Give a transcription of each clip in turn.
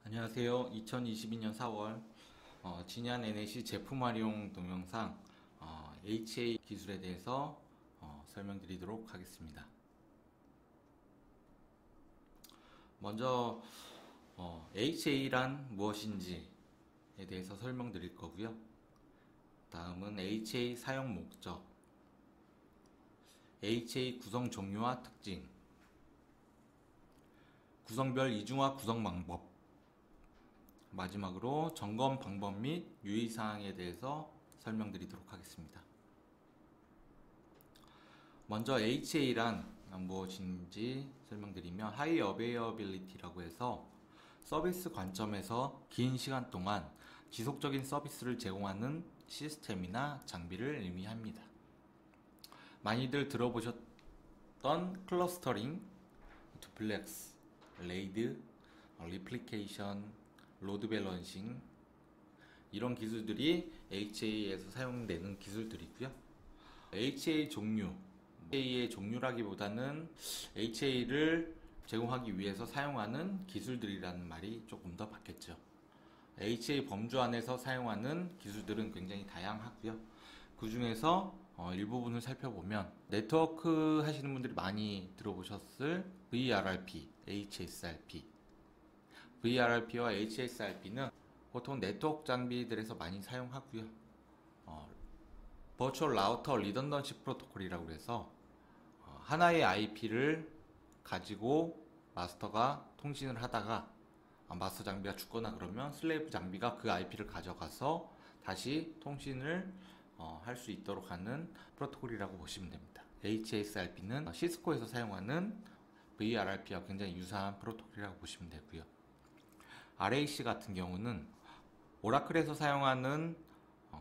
안녕하세요. 2022년 4월 진양 NAC 제품 활용 동영상 HA 기술에 대해서 설명드리도록 하겠습니다. 먼저 HA란 무엇인지에 대해서 설명드릴 거고요. 다음은 HA 사용 목적, HA 구성 종류와 특징, 구성별 이중화 구성 방법, 마지막으로 점검 방법 및 유의사항에 대해서 설명드리도록 하겠습니다. 먼저 HA란 무엇인지 설명드리면 High Availability라고 해서 서비스 관점에서 긴 시간 동안 지속적인 서비스를 제공하는 시스템이나 장비를 의미합니다. 많이들 들어보셨던 클러스터링, 듀플렉스, 레이드, 리플리케이션, 로드 밸런싱, 이런 기술들이 HA에서 사용되는 기술들이고요. HA 종류, HA의 종류라기보다는 HA를 제공하기 위해서 사용하는 기술들이라는 말이 조금 더 맞겠죠. HA 범주 안에서 사용하는 기술들은 굉장히 다양하고요. 그 중에서 일부분을 살펴보면 네트워크 하시는 분들이 많이 들어보셨을 VRRP, HSRP, VRRP와 HSRP는 보통 네트워크 장비들에서 많이 사용하고요. 버추얼 라우터 리던던시 프로토콜이라고 해서 하나의 IP를 가지고 마스터가 통신을 하다가 마스터 장비가 죽거나 그러면 슬레이브 장비가 그 IP를 가져가서 다시 통신을 할 수 있도록 하는 프로토콜이라고 보시면 됩니다. HSRP는 시스코에서 사용하는 VRRP와 굉장히 유사한 프로토콜이라고 보시면 되고요. RAC 같은 경우는 오라클에서 사용하는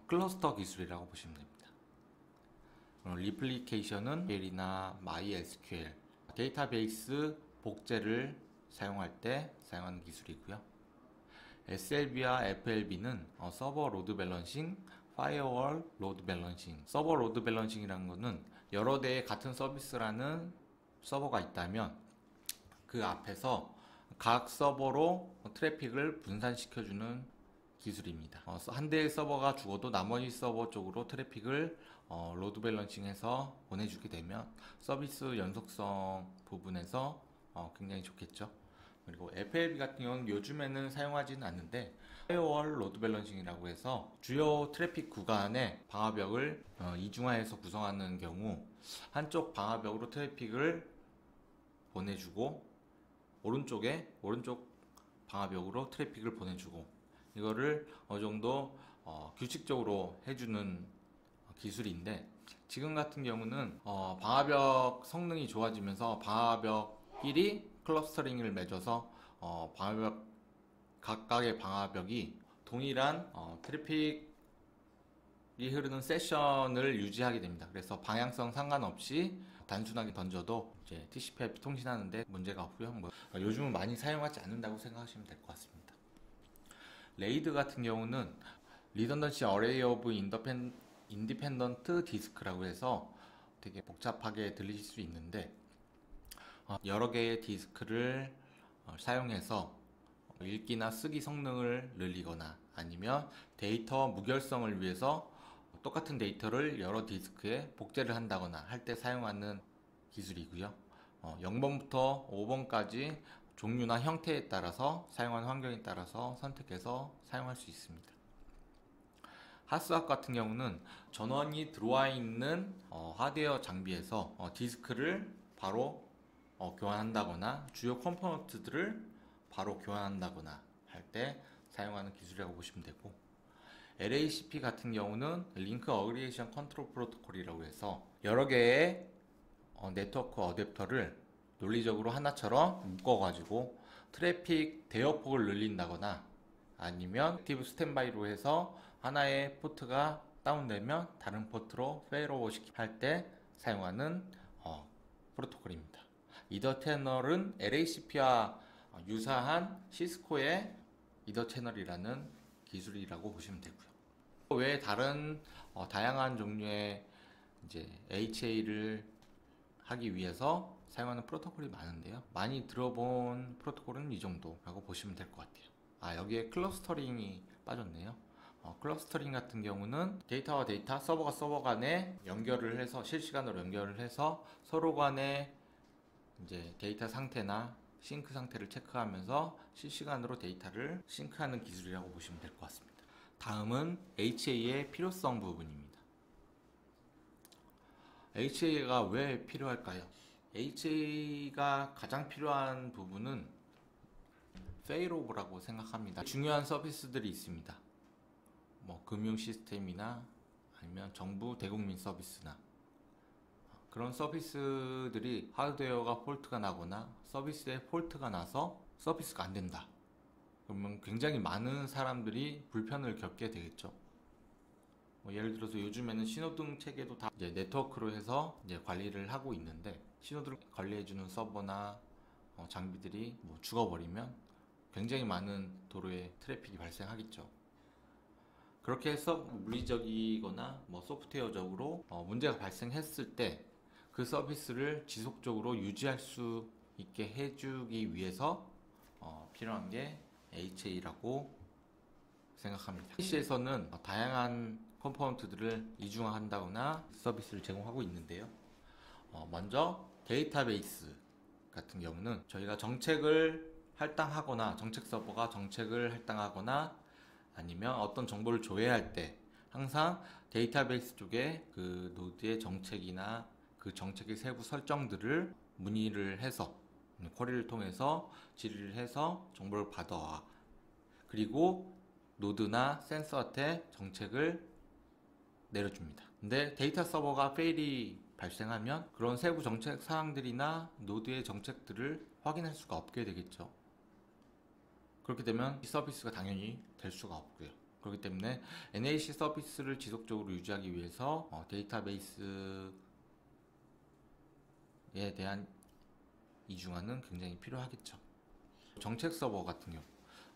클러스터 기술이라고 보시면 됩니다. 리플리케이션은 SQL이나 MySQL, 데이터베이스 복제를 사용할 때 사용하는 기술이고요. SLB와 FLB는 서버 로드 밸런싱, 파이어월 로드 밸런싱. 서버 로드 밸런싱이라는 것은 여러 대의 같은 서비스라는 서버가 있다면 그 앞에서 각 서버로 트래픽을 분산시켜주는 기술입니다. 한 대의 서버가 죽어도 나머지 서버 쪽으로 트래픽을 로드 밸런싱해서 보내주게 되면 서비스 연속성 부분에서 굉장히 좋겠죠. 그리고 FLB 같은 경우는 요즘에는 사용하지는 않는데 파이어월 로드 밸런싱이라고 해서 주요 트래픽 구간의 방화벽을 이중화해서 구성하는 경우 한쪽 방화벽으로 트래픽을 보내주고 오른쪽 방화벽으로 트래픽을 보내주고 이거를 어느 정도 규칙적으로 해주는 기술인데, 지금 같은 경우는 방화벽 성능이 좋아지면서 방화벽끼리 클러스터링을 맺어서 각각의 방화벽이 동일한 트래픽이 흐르는 세션을 유지하게 됩니다. 그래서 방향성 상관없이 단순하게 던져도 이제 TCP/IP 통신하는데 문제가 없고요. 요즘은 많이 사용하지 않는다고 생각하시면 될 것 같습니다. 레이드 같은 경우는 리던던시 어레이 오브 인디펜던트 디스크라고 해서 되게 복잡하게 들리실 수 있는데, 여러 개의 디스크를 사용해서 읽기나 쓰기 성능을 늘리거나 아니면 데이터 무결성을 위해서 똑같은 데이터를 여러 디스크에 복제를 한다거나 할 때 사용하는 기술이고요. 0번부터 5번까지 종류나 형태에 따라서 사용하는 환경에 따라서 선택해서 사용할 수 있습니다. 하스왑 같은 경우는 전원이 들어와 있는 하드웨어 장비에서 디스크를 바로 교환한다거나 주요 컴포넌트들을 바로 교환한다거나 할 때 사용하는 기술이라고 보시면 되고, LACP 같은 경우는 링크 어그리게이션 컨트롤 프로토콜이라고 해서 여러 개의 네트워크 어댑터를 논리적으로 하나처럼 묶어가지고 트래픽 대역폭을 늘린다거나 아니면 액티브 스탠바이로 해서 하나의 포트가 다운되면 다른 포트로 페일오버 할 때 사용하는 프로토콜입니다. 이더 채널은 LACP와 유사한 시스코의 이더 채널이라는 기술이라고 보시면 되고요. 외에 다른 다양한 종류의 이제 HA를 하기 위해서 사용하는 프로토콜이 많은데요. 많이 들어본 프로토콜은 이 정도라고 보시면 될 것 같아요. 여기에 클러스터링이 빠졌네요. 클러스터링 같은 경우는 데이터와 데이터, 서버가 서버 간에 연결을 해서 실시간으로 연결을 해서 서로 간에 이제 데이터 상태나 싱크 상태를 체크하면서 실시간으로 데이터를 싱크하는 기술이라고 보시면 될 것 같습니다. 다음은 HA의 필요성 부분입니다. HA가 왜 필요할까요? HA가 가장 필요한 부분은 페일오버라고 생각합니다. 중요한 서비스들이 있습니다. 뭐 금융 시스템이나 아니면 정부 대국민 서비스나 그런 서비스들이 하드웨어가 폴트가 나거나 서비스에 폴트가 나서 서비스가 안 된다. 그러면 굉장히 많은 사람들이 불편을 겪게 되겠죠. 예를 들어서 요즘에는 신호등 체계도 다 이제 네트워크로 해서 이제 관리를 하고 있는데 신호등을 관리해주는 서버나 장비들이 뭐 죽어버리면 굉장히 많은 도로에 트래픽이 발생하겠죠. 그렇게 해서 물리적이거나 뭐 소프트웨어적으로 문제가 발생했을 때 그 서비스를 지속적으로 유지할 수 있게 해주기 위해서 필요한 게 HA라고 생각합니다. PC에서는 다양한 컴포넌트들을 이중화한다거나 서비스를 제공하고 있는데요. 먼저 데이터베이스 같은 경우는 저희가 정책을 할당하거나 정책 서버가 정책을 할당하거나 아니면 어떤 정보를 조회할 때 항상 데이터베이스 쪽에 그 노드의 정책이나 그 정책의 세부 설정들을 문의를 해서 쿼리를 통해서 질의를 해서 정보를 받아와 그리고 노드나 센서한테 정책을 내려줍니다. 근데 데이터 서버가 페일이 발생하면 그런 세부 정책 사항들이나 노드의 정책들을 확인할 수가 없게 되겠죠. 그렇게 되면 이 서비스가 당연히 될 수가 없고요. 그렇기 때문에 NAC 서비스를 지속적으로 유지하기 위해서 데이터베이스에 대한 이중화는 굉장히 필요하겠죠. 정책 서버 같은 경우,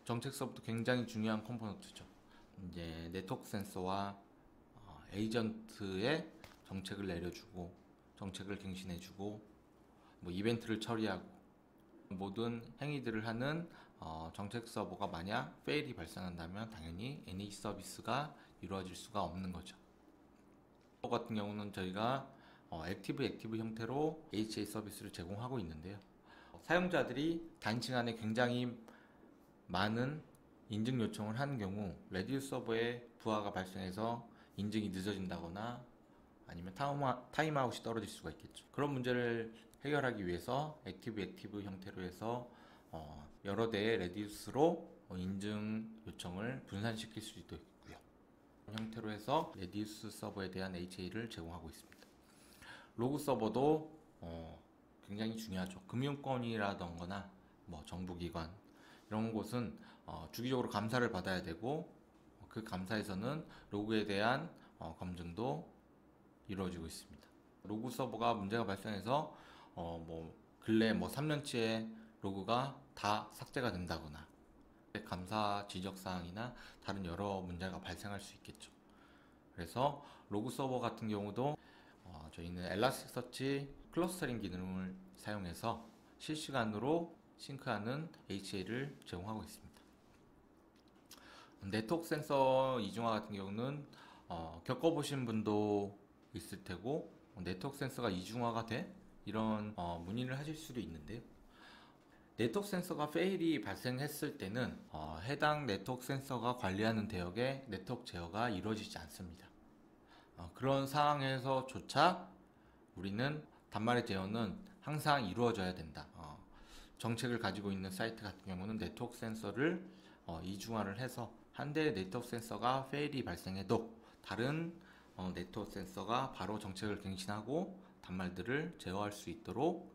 정책 서버도 굉장히 중요한 컴포넌트죠. 이제 네트워크 센서와 에이전트의 정책을 내려주고, 정책을 갱신해주고, 뭐 이벤트를 처리하고, 모든 행위들을 하는 정책 서버가 만약 페일이 발생한다면 당연히 NAC 서비스가 이루어질 수가 없는 거죠. 서버 같은 경우는 저희가 액티브 형태로 HA 서비스를 제공하고 있는데요. 사용자들이 단시간에 굉장히 많은 인증 요청을 하는 경우 레디우스 서버에 부하가 발생해서 인증이 늦어진다거나 아니면 타임아웃이 떨어질 수가 있겠죠. 그런 문제를 해결하기 위해서 액티브 형태로 해서 여러 대의 레디우스로 인증 요청을 분산시킬 수도 있고요. 형태로 해서 레디우스 서버에 대한 HA를 제공하고 있습니다. 로그 서버도 굉장히 중요하죠. 금융권이라던거나 뭐 정부기관 이런 곳은 주기적으로 감사를 받아야 되고 그 감사에서는 로그에 대한 검증도 이루어지고 있습니다. 로그 서버가 문제가 발생해서 뭐 근래 뭐 3년치의 로그가 다 삭제가 된다거나 감사 지적사항이나 다른 여러 문제가 발생할 수 있겠죠. 그래서 로그 서버 같은 경우도 저희는 엘라스틱서치 클러스터링 기능을 사용해서 실시간으로 싱크하는 HA를 제공하고 있습니다. 네트워크 센서 이중화 같은 경우는 겪어보신 분도 있을 테고 네트워크 센서가 이중화가 돼? 이런 문의를 하실 수도 있는데요. 네트워크 센서가 페일이 발생했을 때는 해당 네트워크 센서가 관리하는 대역에 네트워크 제어가 이루어지지 않습니다. 그런 상황에서조차 우리는 단말의 제어는 항상 이루어져야 된다. 정책을 가지고 있는 사이트 같은 경우는 네트워크 센서를 이중화를 해서 한 대의 네트워크 센서가 페일이 발생해도 다른 네트워크 센서가 바로 정책을 갱신하고 단말들을 제어할 수 있도록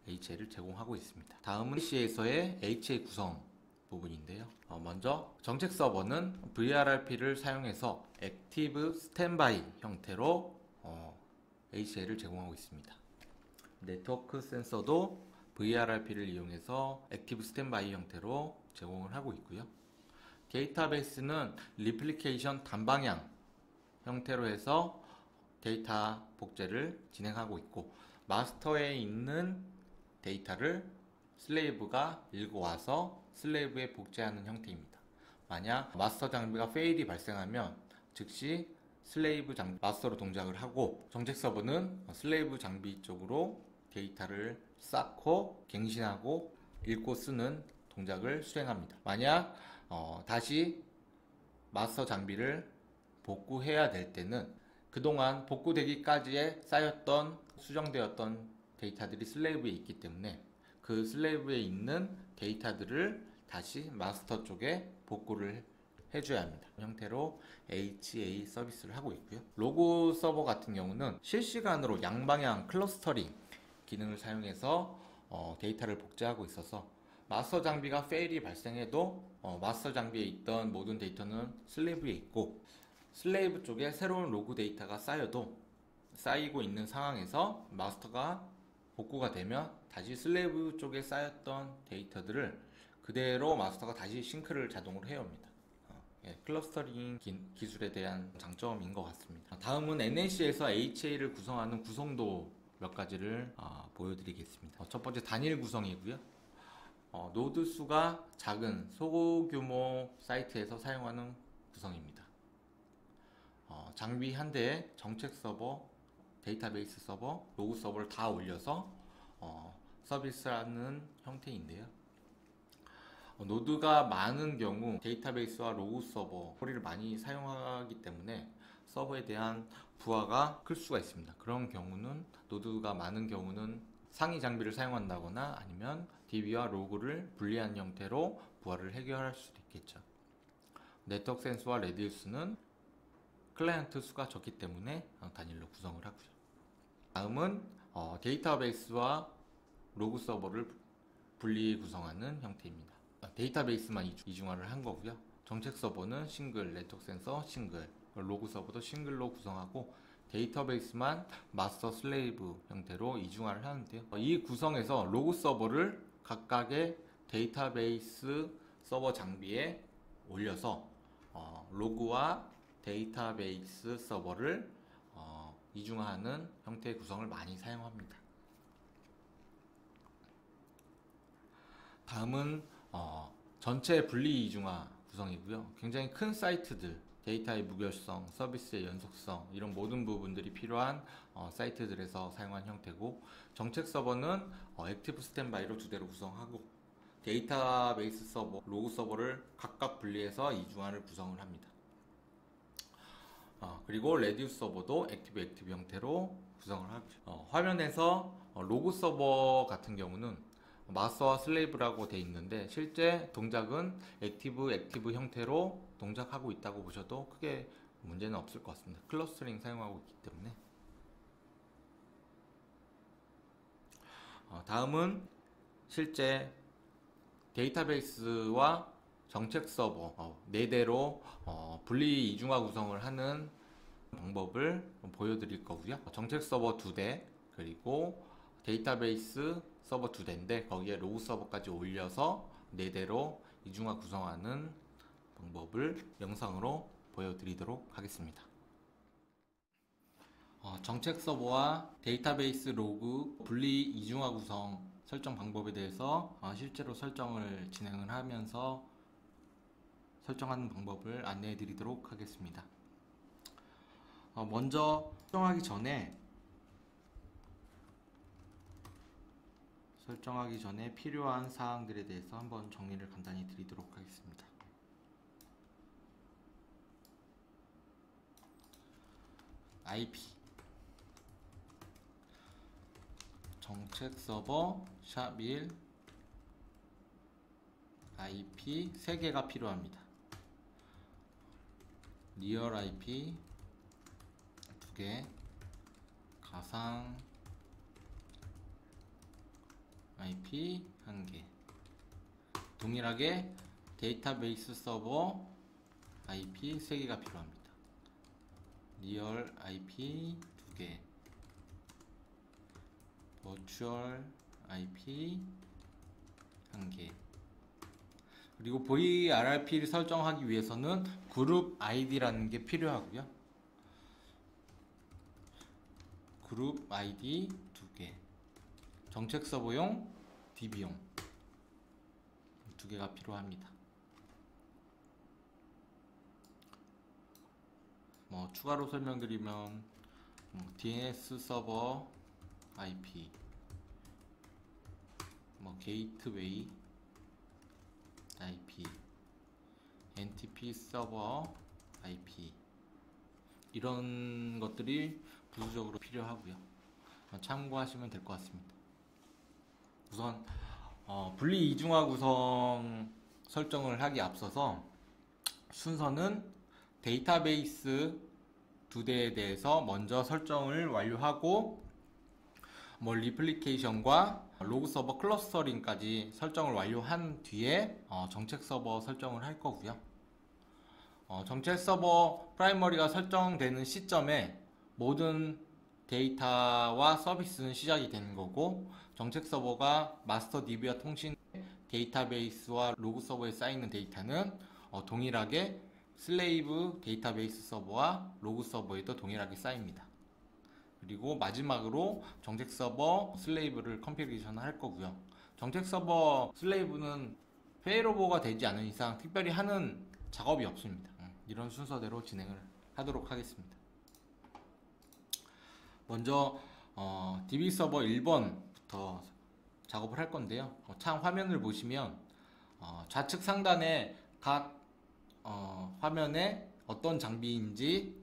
HA를 제공하고 있습니다. 다음은 PC에서의 HA 구성 부분인데요. 먼저 정책 서버는 VRRP를 사용해서 액티브 스탠바이 형태로 HA를 제공하고 있습니다. 네트워크 센서도 VRRP를 이용해서 액티브 스탠바이 형태로 제공을 하고 있고요. 데이터베이스는 리플리케이션 단방향 형태로 해서 데이터 복제를 진행하고 있고 마스터에 있는 데이터를 슬레이브가 읽어와서 슬레이브에 복제하는 형태입니다. 만약 마스터 장비가 페일이 발생하면 즉시 슬레이브 장비 마스터로 동작을 하고, 정책 서버는 슬레이브 장비 쪽으로 데이터를 쌓고 갱신하고 읽고 쓰는 동작을 수행합니다. 만약 다시 마스터 장비를 복구해야 될 때는 그동안 복구되기까지에 쌓였던 수정되었던 데이터들이 슬레이브에 있기 때문에 그 슬레이브에 있는 데이터들을 다시 마스터 쪽에 복구를 해줘야 합니다. 형태로 HA 서비스를 하고 있고요. 로그 서버 같은 경우는 실시간으로 양방향 클러스터링 기능을 사용해서 데이터를 복제하고 있어서 마스터 장비가 페일이 발생해도 마스터 장비에 있던 모든 데이터는 슬레이브에 있고, 슬레이브 쪽에 새로운 로그 데이터가 쌓이고 있는 상황에서 마스터가 복구가 되면 다시 슬레이브 쪽에 쌓였던 데이터들을 그대로 마스터가 다시 싱크를 자동으로 해옵니다. 클러스터링 기술에 대한 장점인 것 같습니다. 다음은 NAC에서 HA를 구성하는 구성도 몇 가지를 보여드리겠습니다. 첫 번째 단일 구성이고요. 노드 수가 작은 소규모 사이트에서 사용하는 구성입니다. 장비 한 대에 정책 서버, 데이터베이스 서버, 로그 서버를 다 올려서 서비스하는 형태인데요. 노드가 많은 경우 데이터베이스와 로그 서버 소리를 많이 사용하기 때문에 서버에 대한 부하가 클 수가 있습니다. 그런 경우는, 노드가 많은 경우는 상위 장비를 사용한다거나 아니면 DB와 로그를 분리한 형태로 부하를 해결할 수도 있겠죠. 네트워크 센스와 레디우스는 클라이언트 수가 적기 때문에 단일로 구성을 하고요. 다음은 데이터베이스와 로그 서버를 분리 구성하는 형태입니다. 데이터베이스만 이중화를 한 거고요. 정책 서버는 싱글, 네트워크 센서 싱글, 로그 서버도 싱글로 구성하고 데이터베이스만 마스터 슬레이브 형태로 이중화를 하는데요. 이 구성에서 로그 서버를 각각의 데이터베이스 서버 장비에 올려서 로그와 데이터베이스 서버를 이중화하는 형태의 구성을 많이 사용합니다. 다음은 전체 분리 이중화 구성이고요. 굉장히 큰 사이트들, 데이터의 무결성, 서비스의 연속성, 이런 모든 부분들이 필요한 사이트들에서 사용한 형태고, 정책 서버는 액티브 스탠바이로 두 대로 구성하고, 데이터베이스 서버, 로그 서버를 각각 분리해서 이중화를 구성을 합니다. 그리고 레디우스 서버도 액티브 형태로 구성을 하죠. 화면에서 로그 서버 같은 경우는 마스터와 슬레이브라고 되어 있는데 실제 동작은 액티브 형태로 동작하고 있다고 보셔도 크게 문제는 없을 것 같습니다. 클러스터링 사용하고 있기 때문에. 다음은 실제 데이터베이스와 정책 서버 4대로 분리 이중화 구성을 하는 방법을 보여드릴 거고요. 정책 서버 2대, 그리고 데이터베이스 서버 2대인데 거기에 로그 서버까지 올려서 4대로 이중화 구성하는 방법을 영상으로 보여드리도록 하겠습니다. 정책 서버와 데이터베이스 로그 분리 이중화 구성 설정 방법에 대해서 실제로 설정을 진행을 하면서 설정하는 방법을 안내해 드리도록 하겠습니다. 먼저 설정하기 전에 필요한 사항들에 대해서 한번 정리를 간단히 드리도록 하겠습니다. IP 정책 서버 샵1 IP 3개가 필요합니다. 리얼 IP 2개, 가상 IP 1개. 동일하게 데이터베이스 서버 IP 3개가 필요합니다. 리얼 IP 2개, 버추얼 IP 1개. 그리고 VRRP를 설정하기 위해서는 그룹 ID라는 게 필요하고요. 그룹 ID 2개, 정책 서버용, DB용 두 개가 필요합니다. 뭐 추가로 설명드리면 DNS 서버 IP, 뭐 게이트웨이 IP, NTP 서버 IP, 이런 것들이 부수적으로 필요하고요. 참고하시면 될 것 같습니다. 우선 분리 이중화 구성 설정을 하기 앞서서 순서는 데이터베이스 두 대에 대해서 먼저 설정을 완료하고 뭐 리플리케이션과 로그 서버 클러스터링까지 설정을 완료한 뒤에 정책 서버 설정을 할 거고요. 정책 서버 프라이머리가 설정되는 시점에 모든 데이터와 서비스는 시작이 되는 거고, 정책 서버가 마스터 DB와 통신 데이터베이스와 로그 서버에 쌓이는 데이터는 동일하게 슬레이브 데이터베이스 서버와 로그 서버에도 동일하게 쌓입니다. 그리고 마지막으로 정책 서버 슬레이브를 컨피그레이션 할 거고요. 정책 서버 슬레이브는 페일오버가 되지 않은 이상 특별히 하는 작업이 없습니다. 이런 순서대로 진행을 하도록 하겠습니다. 먼저 DB 서버 1번부터 작업을 할 건데요. 창 화면을 보시면 좌측 상단에 각 화면에 어떤 장비인지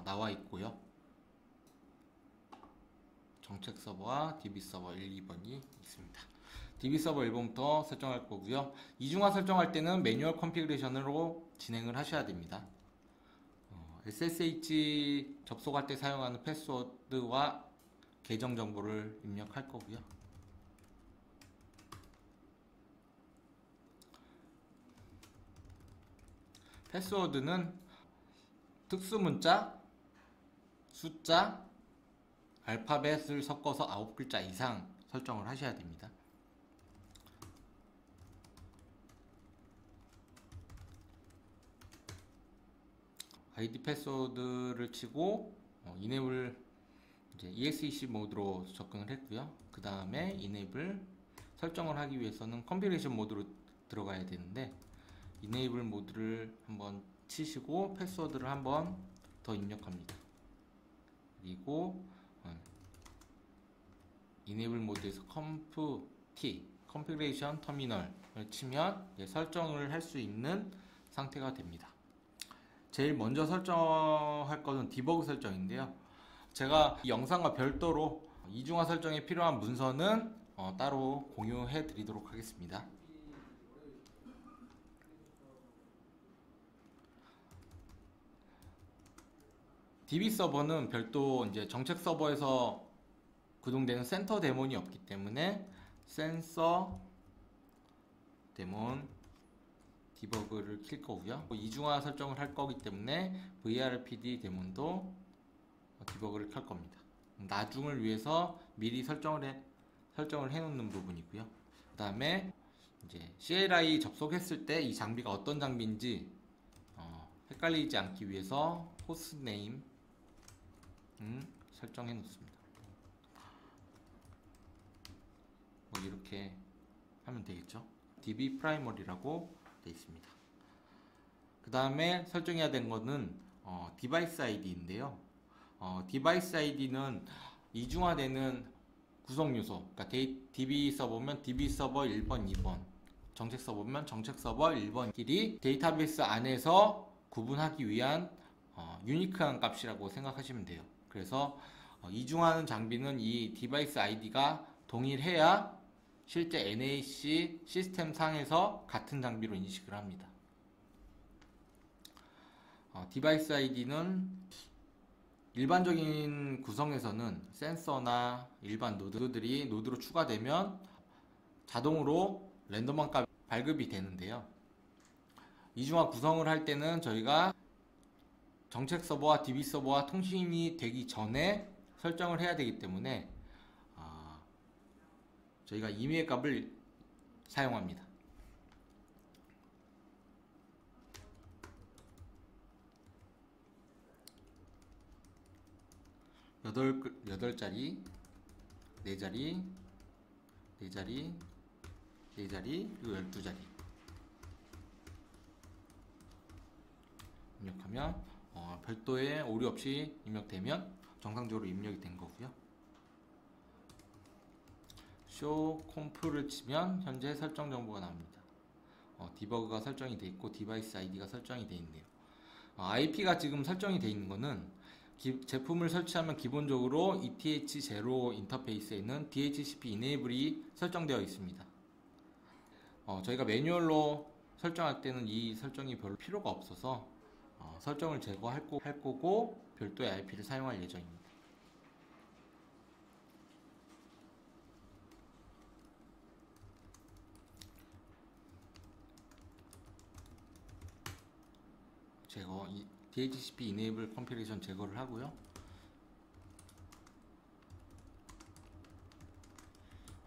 나와 있고요. 정책 서버와 DB 서버 1, 2번이 있습니다. DB 서버 1번부터 설정할 거고요. 이중화 설정할 때는 매뉴얼 컨피그레이션으로 진행을 하셔야 됩니다. SSH 접속할 때 사용하는 패스워드와 계정 정보를 입력할 거고요. 패스워드는 특수문자, 숫자, 알파벳을 섞어서 9글자 이상 설정을 하셔야 됩니다. 아이디 패스워드를 치고 이네이블 이제 EXEC 모드로 접근을 했고요. 그 다음에 이네이블 설정을 하기 위해서는 컨피그레이션 모드로 들어가야 되는데, 이네이블 모드를 한번 치시고 패스워드를 한번 더 입력합니다. 그리고 이네이블 모드에서 컨피그레이션 터미널을 치면 설정을 할 수 있는 상태가 됩니다. 제일 먼저 설정할 것은 디버그 설정인데요. 제가 이 영상과 별도로 이중화 설정에 필요한 문서는 따로 공유해 드리도록 하겠습니다. DB 서버는 별도 이제 정책 서버에서 구동되는 센터 데몬이 없기 때문에 센서 데몬 디버그를 킬 거고요. 이중화 설정을 할 거기 때문에 VRPD 데몬도 디버그를 켤 겁니다. 나중을 위해서 미리 설정을 해 놓는 부분이고요. 그 다음에 이제 CLI 접속했을 때 이 장비가 어떤 장비인지 헷갈리지 않기 위해서 호스트 네임 설정해 놓습니다. 뭐 이렇게 하면 되겠죠. DB 프라이머리라고 되어 있습니다. 그 다음에 설정해야 되는 거는 디바이스 아이디인데요. 디바이스 아이디는 이중화되는 구성 요소, 그러니까 DB 서버면 DB 서버 1번, 2번, 정책 서버면 정책 서버 1번끼리 데이터베이스 안에서 구분하기 위한 유니크한 값이라고 생각하시면 돼요. 그래서 이중화하는 장비는 이 디바이스 아이디가 동일해야 실제 NAC 시스템 상에서 같은 장비로 인식을 합니다. 디바이스 아이디는 일반적인 구성에서는 센서나 일반 노드들이 노드로 추가되면 자동으로 랜덤한 값이 발급이 되는데요. 이중화 구성을 할 때는 저희가 정책 서버와 DB 서버와 통신이 되기 전에 설정을 해야 되기 때문에 저희가 임의의 값을 사용합니다. 8자리, 4자리, 4자리, 4자리, 그리고 12자리. 입력하면 별도의 오류 없이 입력되면 정상적으로 입력이 된 거고요. 쇼 콤프를 치면 현재 설정 정보가 나옵니다. 디버그가 설정이 되어 있고 디바이스 아이디가 설정이 되어 있네요. IP가 지금 설정이 되어 있는 거는 제품을 설치하면 기본적으로 ETH0 인터페이스에는 DHCP Enable이 설정되어 있습니다. 저희가 매뉴얼로 설정할 때는 이 설정이 별로 필요가 없어서 설정을 제거할 거고 별도의 IP를 사용할 예정입니다. 제거, DHCP Enable 컴피레이션 제거를 하고요.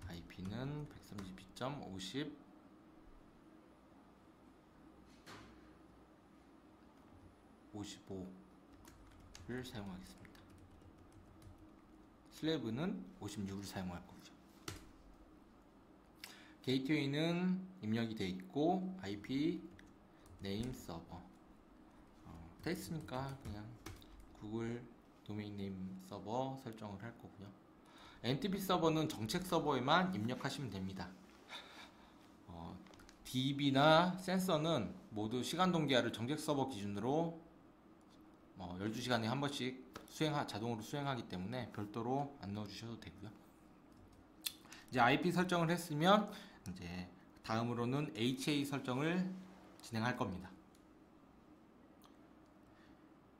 IP는 132.50 55를 사용하겠습니다. 슬래브는 56을 사용할 거고요. 게이트웨이는 입력이 되어 있고 IP 네임 서버 테스트니까 그냥 구글 도메인 네임 서버 설정을 할 거고요. NTP 서버는 정책 서버에만 입력하시면 됩니다. DB나 센서는 모두 시간 동기화를 정책 서버 기준으로 12시간에 한 번씩 자동으로 수행하기 때문에 별도로 안 넣어주셔도 되고요. 이제 IP 설정을 했으면 이제 다음으로는 HA 설정을 진행할 겁니다.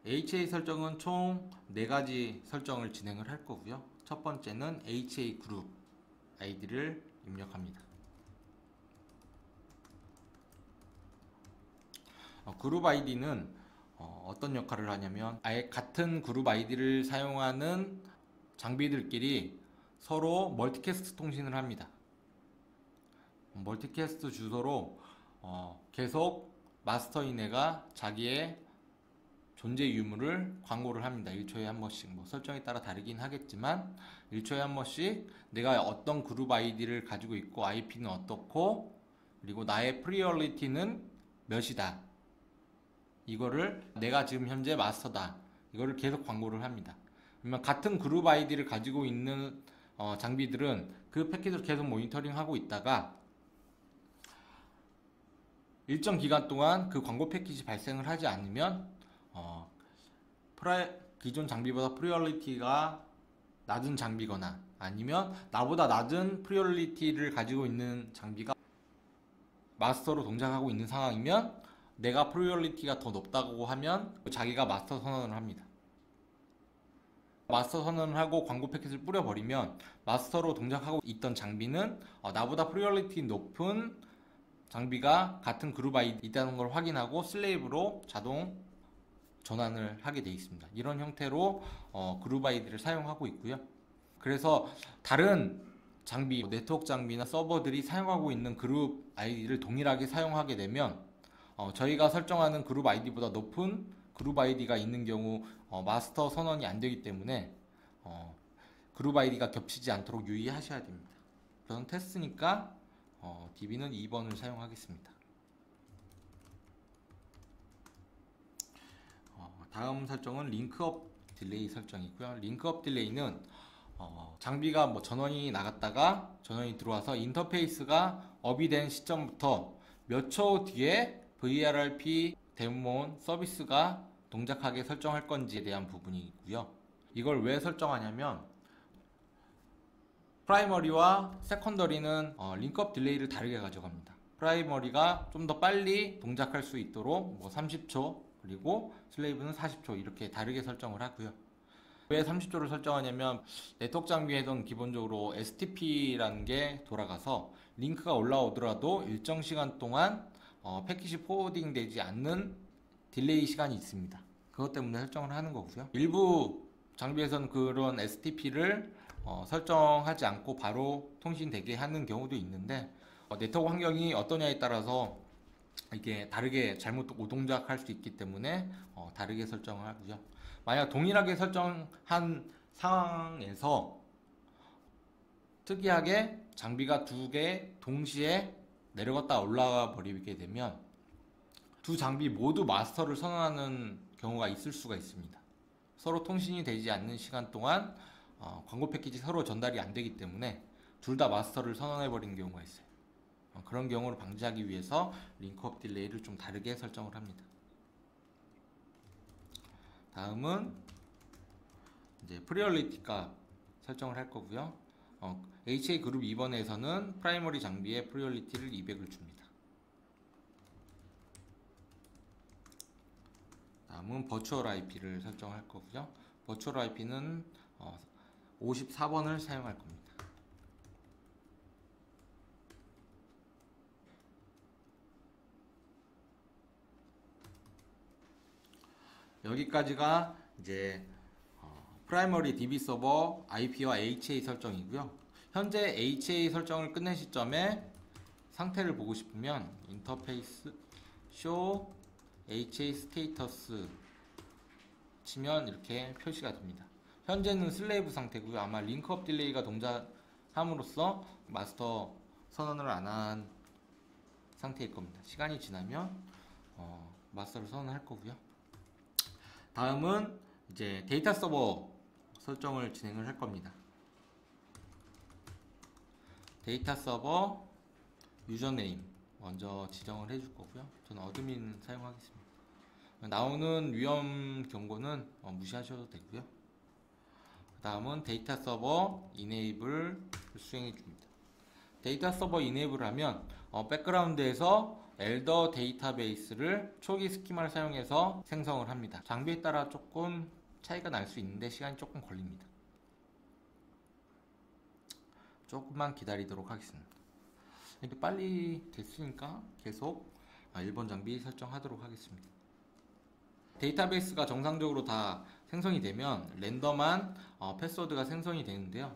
HA 설정은 총 4가지 설정을 진행을 할 거고요. 첫 번째는 HA 그룹 아이디를 입력합니다. 그룹 아이디는 어떤 역할을 하냐면 아예 같은 그룹 아이디를 사용하는 장비들끼리 서로 멀티캐스트 통신을 합니다. 멀티캐스트 주소로 계속 마스터인애가 자기의 존재 유무를 광고를 합니다. 1초에 한 번씩 설정에 따라 다르긴 하겠지만 1초에 한 번씩 내가 어떤 그룹 아이디를 가지고 있고 IP는 어떻고 그리고 나의 프리얼리티는 몇이다. 이거를 내가 지금 현재 마스터다. 이거를 계속 광고를 합니다. 그러면 같은 그룹 아이디를 가지고 있는 장비들은 그 패킷을 계속 모니터링하고 있다가 일정 기간 동안 그 광고 패킷이 발생을 하지 않으면 기존 장비보다 프리얼리티가 낮은 장비거나 아니면 나보다 낮은 프리얼리티를 가지고 있는 장비가 마스터로 동작하고 있는 상황이면 내가 프리얼리티가 더 높다고 하면 자기가 마스터 선언을 합니다. 마스터 선언을 하고 광고 패킷을 뿌려버리면 마스터로 동작하고 있던 장비는 나보다 프리얼리티 높은 장비가 같은 그룹 아이디 있다는 걸 확인하고 슬레이브로 자동 전환을 하게 되어 있습니다. 이런 형태로 그룹 아이디를 사용하고 있고요. 그래서 다른 장비, 네트워크 장비나 서버들이 사용하고 있는 그룹 아이디를 동일하게 사용하게 되면 저희가 설정하는 그룹 아이디보다 높은 그룹 아이디가 있는 경우 마스터 선언이 안 되기 때문에 그룹 아이디가 겹치지 않도록 유의하셔야 됩니다. 저는 테스트니까 DB는 2번을 사용하겠습니다. 다음 설정은 링크업 딜레이 설정이고요. 링크업 딜레이는 장비가 전원이 나갔다가 전원이 들어와서 인터페이스가 업이 된 시점부터 몇 초 뒤에 VRRP 데몬 서비스가 동작하게 설정할 건지에 대한 부분이고요. 이걸 왜 설정하냐면 프라이머리와 세컨더리는 링크업 딜레이를 다르게 가져갑니다. 프라이머리가 좀 더 빨리 동작할 수 있도록 30초 그리고 슬레이브는 40초 이렇게 다르게 설정을 하고요. 왜 30초를 설정하냐면 네트워크 장비에선 기본적으로 STP라는 게 돌아가서 링크가 올라오더라도 일정 시간 동안 패킷이 포워딩 되지 않는 딜레이 시간이 있습니다. 그것 때문에 설정을 하는 거고요. 일부 장비에서는 그런 STP를 설정하지 않고 바로 통신되게 하는 경우도 있는데 네트워크 환경이 어떠냐에 따라서 이게 다르게 잘못 오동작할 수 있기 때문에 다르게 설정을 하고요. 만약 동일하게 설정한 상황에서 특이하게 장비가 두 개 동시에 내려갔다 올라가 버리게 되면 두 장비 모두 마스터를 선언하는 경우가 있을 수가 있습니다. 서로 통신이 되지 않는 시간 동안 광고 패키지 서로 전달이 안 되기 때문에 둘 다 마스터를 선언해 버리는 경우가 있어요. 그런 경우를 방지하기 위해서 링크업 딜레이를 좀 다르게 설정을 합니다. 다음은 이제 프리얼리티 값 설정을 할 거고요. HA 그룹 2번에서는 프라이머리 장비에 프리얼리티를 200을 줍니다. 다음은 버추얼 IP를 설정할 거고요. 버추얼 IP는 54번을 사용할 겁니다. 여기까지가 이제 프라이머리 DB 서버 IP와 HA 설정이고요. 현재 HA 설정을 끝낸 시점에 상태를 보고 싶으면 인터페이스 show HA 스테이터스 치면 이렇게 표시가 됩니다. 현재는 슬레이브 상태고요. 아마 링크업 딜레이가 동작함으로써 마스터 선언을 안 한 상태일 겁니다. 시간이 지나면 마스터를 선언할 거고요. 다음은 이제 데이터 서버 설정을 진행을 할 겁니다. 데이터 서버 유저네임 먼저 지정을 해줄 거고요. 저는 어드민 사용하겠습니다. 나오는 위험 경고는 무시하셔도 되고요. 그 다음은 데이터 서버 이네이블 수행해 줍니다. 데이터 서버 이네이블 하면 백그라운드에서 엘더 데이터베이스를 초기 스키마를 사용해서 생성을 합니다. 장비에 따라 조금 차이가 날 수 있는데 시간이 조금 걸립니다. 조금만 기다리도록 하겠습니다. 이렇게 빨리 됐으니까 계속 1번 장비 설정하도록 하겠습니다. 데이터베이스가 정상적으로 다 생성이 되면 랜덤한 패스워드가 생성이 되는데요.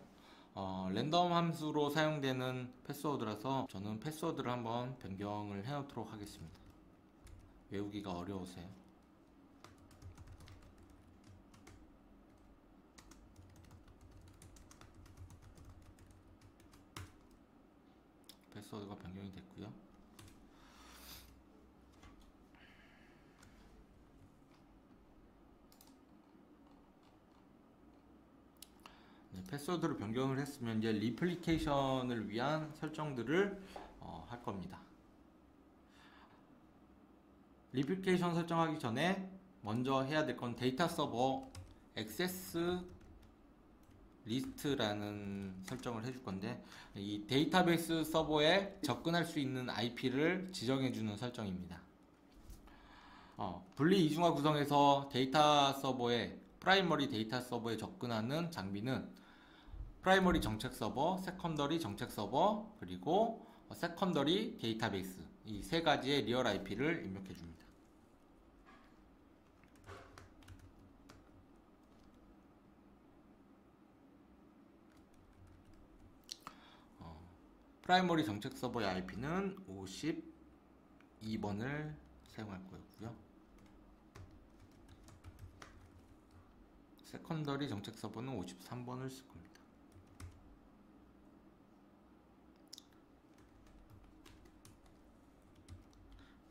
랜덤 함수로 사용되는 패스워드라서 저는 패스워드를 한번 변경을 해놓도록 하겠습니다. 외우기가 어려우세요. 패스워드가 변경이 됐고요. 패스워드를 변경을 했으면 이제 리플리케이션을 위한 설정들을 할 겁니다. 리플리케이션 설정하기 전에 먼저 해야 될 건 데이터 서버 액세스 리스트라는 설정을 해줄 건데, 이 데이터베이스 서버에 접근할 수 있는 IP를 지정해주는 설정입니다. 분리 이중화 구성에서 데이터 서버에 프라이머리 데이터 서버에 접근하는 장비는 프라이머리 정책 서버, 세컨더리 정책 서버, 그리고 세컨더리 데이터베이스, 이 세 가지의 리얼 IP를 입력해 줍니다. 프라이머리 정책 서버의 IP는 52번을 사용할 거고요. 세컨더리 정책 서버는 53번을 쓸 겁니다.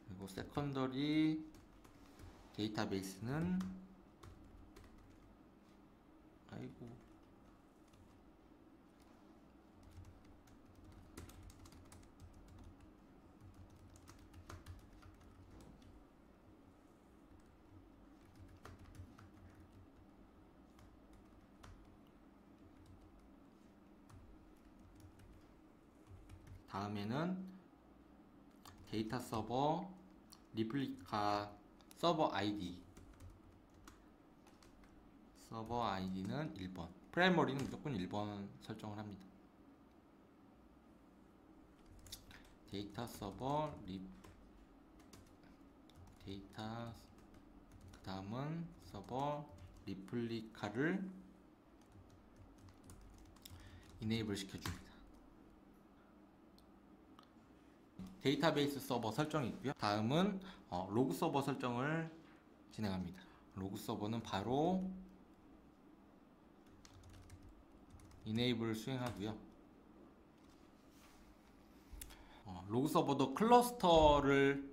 그리고 세컨더리 데이터베이스는 다음에는 데이터 서버 리플리카 서버 아이디는 1번, 프라이머리는 무조건 1번 설정을 합니다. 데이터 서버 그 다음은 서버 리플리카를 이네이블 시켜줍니다. 데이터베이스 서버 설정이 있고요. 다음은 로그 서버 설정을 진행합니다. 로그 서버는 바로 이네이블 수행하고요. 로그 서버도 클러스터를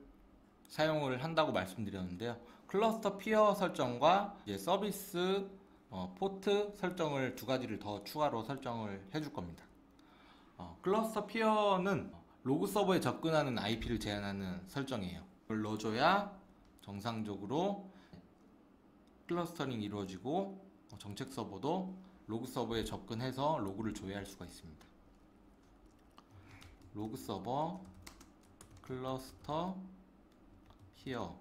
사용을 한다고 말씀드렸는데요. 클러스터 피어 설정과 이제 서비스 포트 설정을 두 가지를 더 추가로 설정을 해줄 겁니다. 클러스터 피어는 로그 서버에 접근하는 IP를 제한하는 설정이에요. 이걸 넣어줘야 정상적으로 클러스터링이 이루어지고 정책 서버도 로그 서버에 접근해서 로그를 조회할 수가 있습니다. 로그 서버 클러스터 피어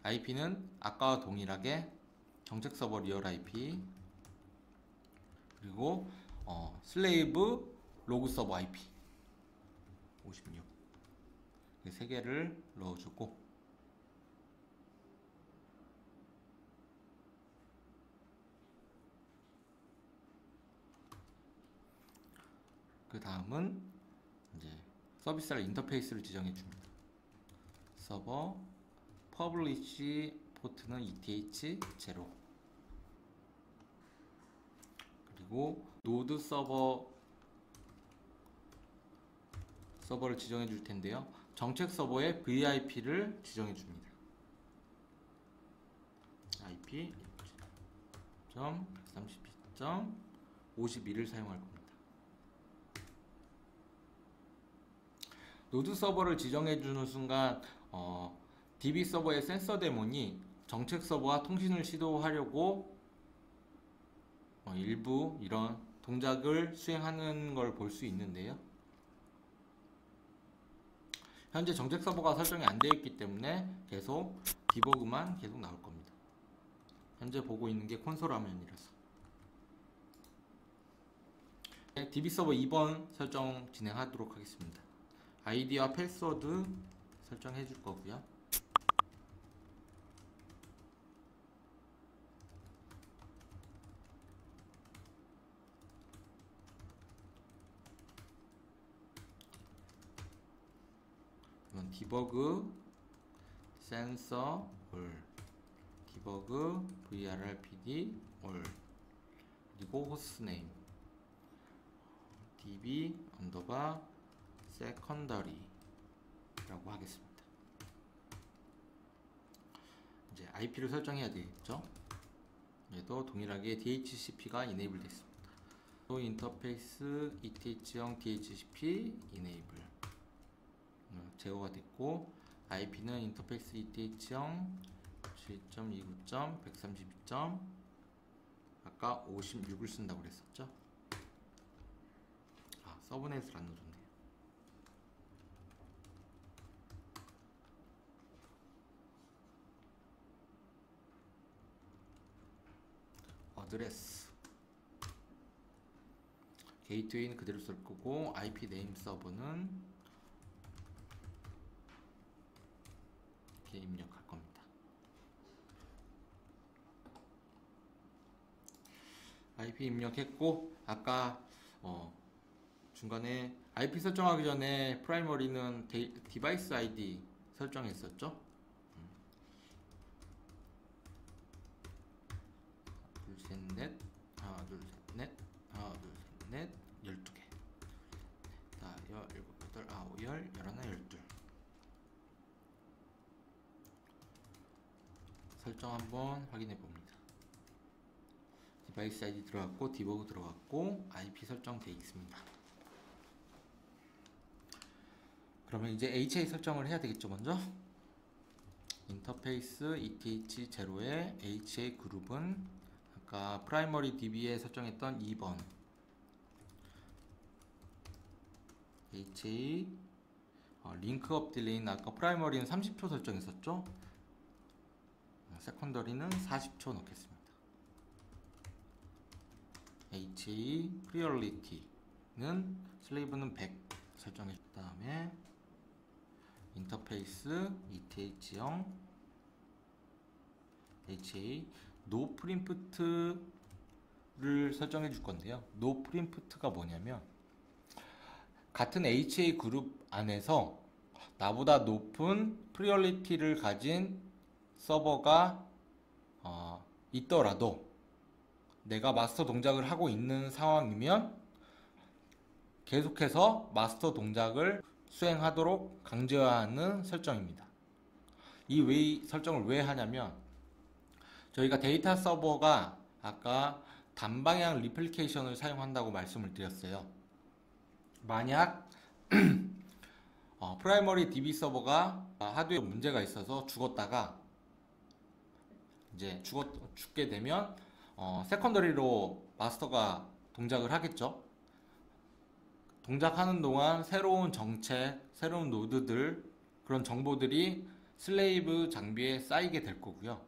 IP는 아까와 동일하게 정책 서버 리얼 IP 그리고 슬레이브 로그 서버 IP 56 이 세 개를 넣어주고 그 다음은 이제 서비스할 인터페이스를 지정해 줍니다. 서버 퍼블리시 포트는 ETH0 그리고 노드 서버를 지정해 줄 텐데요. 정책 서버에 VIP를 지정해 줍니다. IP 132.52를 사용할 겁니다. 노드 서버를 지정해 주는 순간 DB 서버의 센서 데몬이 정책 서버와 통신을 시도하려고 일부 이런 동작을 수행하는 걸 볼 수 있는데요. 현재 정책 서버가 설정이 안 되어 있기 때문에 계속 디버그만 계속 나올 겁니다. 현재 보고 있는 게 콘솔 화면이라서. DB 서버 2번 설정 진행하도록 하겠습니다. 아이디와 패스워드 설정해 줄 거고요. 이건 디버그 센서 올 디버그 vrrpd 올 그리고 호스트네임 db 언더바 secondary 라고 하겠습니다. 이제 IP를 설정해야 되겠죠. 얘도 동일하게 DHCP가 enable 됐습니다. 또 인터페이스 ETH0 DHCP enable 제어가 됐고 IP는 인터페이스 ETH0 7.29.132. 아까 56을 쓴다고 그랬었죠. 서브넷을 안 넣어줬네요. 어드레스 게이트웨이는 그대로 쓸 거고 IP 네임 서버는 이렇게 입력할 겁니다. IP 입력했고 아까 중간에 IP 설정하기 전에 프라이머리는 디바이스 ID 설정했었죠. 둘, 셋, 넷, 하나, 둘, 셋, 넷, 하나, 둘, 셋, 넷, 12개. 자, 17, 8, 9, 10, 11, 12. 설정 한번 확인해 봅니다. 디바이스 ID 들어갔고, 디버그 들어갔고, IP 설정되어 있습니다. 그러면 이제 HA 설정을 해야 되겠죠, 먼저? 인터페이스 ETH0의 HA 그룹은 아까 프라이머리 DB에 설정했던 2번 HA 링크업 딜레이는 아까 프라이머리는 30초 설정했었죠. 세컨더리는 40초 넣겠습니다. HA 프리얼리티는 슬레이브는 100 설정했 다음에 인터페이스 ETH0 HA 노 프림프트를 설정해 줄 건데요. 노 프림프트가 뭐냐면 같은 HA 그룹 안에서 나보다 높은 프리얼리티를 가진 서버가 있더라도 내가 마스터 동작을 하고 있는 상황이면 계속해서 마스터 동작을 수행하도록 강제화하는 설정입니다. 이 웨이 설정을 왜 하냐면 저희가 데이터 서버가 아까 단방향 리플리케이션을 사용한다고 말씀을 드렸어요. 만약 프라이머리 DB 서버가 하드웨어 문제가 있어서 죽었다가 이제 죽게 되면 세컨더리로 마스터가 동작을 하겠죠. 동작하는 동안 새로운 정책, 새로운 노드들, 그런 정보들이 슬레이브 장비에 쌓이게 될 거고요.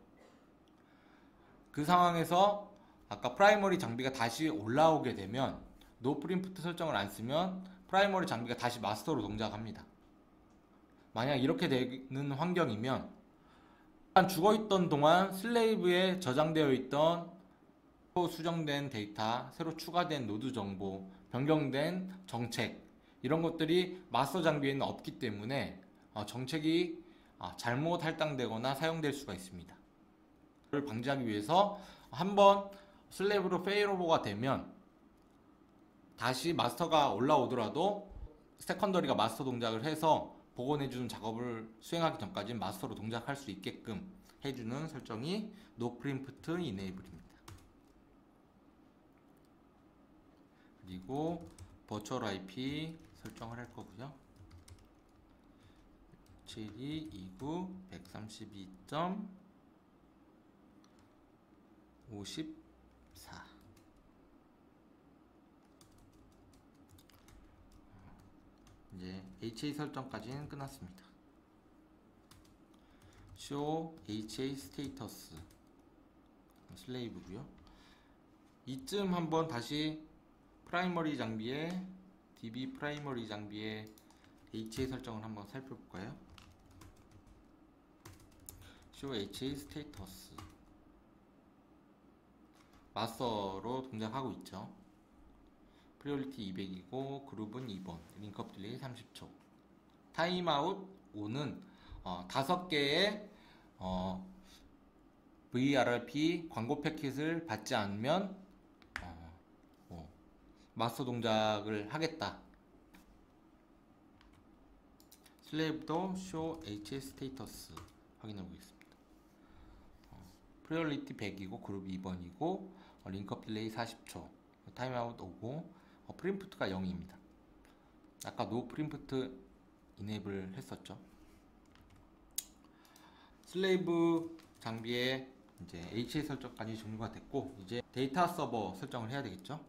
그 상황에서 아까 프라이머리 장비가 다시 올라오게 되면 노프림프트 설정을 안 쓰면 프라이머리 장비가 다시 마스터로 동작합니다. 만약 이렇게 되는 환경이면 죽어있던 동안 슬레이브에 저장되어 있던 새로 수정된 데이터, 새로 추가된 노드 정보, 변경된 정책 이런 것들이 마스터 장비에는 없기 때문에 정책이 잘못 할당되거나 사용될 수가 있습니다. 이를 방지하기 위해서 한번 슬레이브로 페일오버가 되면 다시 마스터가 올라오더라도 세컨더리가 마스터 동작을 해서 복원해주는 작업을 수행하기 전까지 마스터로 동작할 수 있게끔 해주는 설정이 노프림프트 이네이블입니다. 그리고 버추얼 IP 설정을 할 거고요. 7229.132.54 이제 HA 설정까지는 끝났습니다. show HA 스테이터스 슬레이브고요. 이쯤 한번 다시 프라이머리 장비에 DB 프라이머리 장비에 HA 설정을 한번 살펴볼까요? show HA 스테이터스 마스터로 동작하고 있죠. 프리오리티 200이고 그룹은 2번, 링크업 딜레이 30초. 타임아웃 5는 5개의 VRRP 광고 패킷을 받지 않으면 마스터 동작을 하겠다. 슬레이브도 show HA 스테이터스 확인해 보겠습니다. 프리오리티 100이고 그룹 2번이고 링크업 딜레이 40초. 타임아웃 5고 프린프트가 0입니다. 아까 노 프린프트 이네이블 했었죠. 슬레이브 장비에 이제 HA 설정까지 종료가 됐고 이제 데이터 서버 설정을 해야 되겠죠.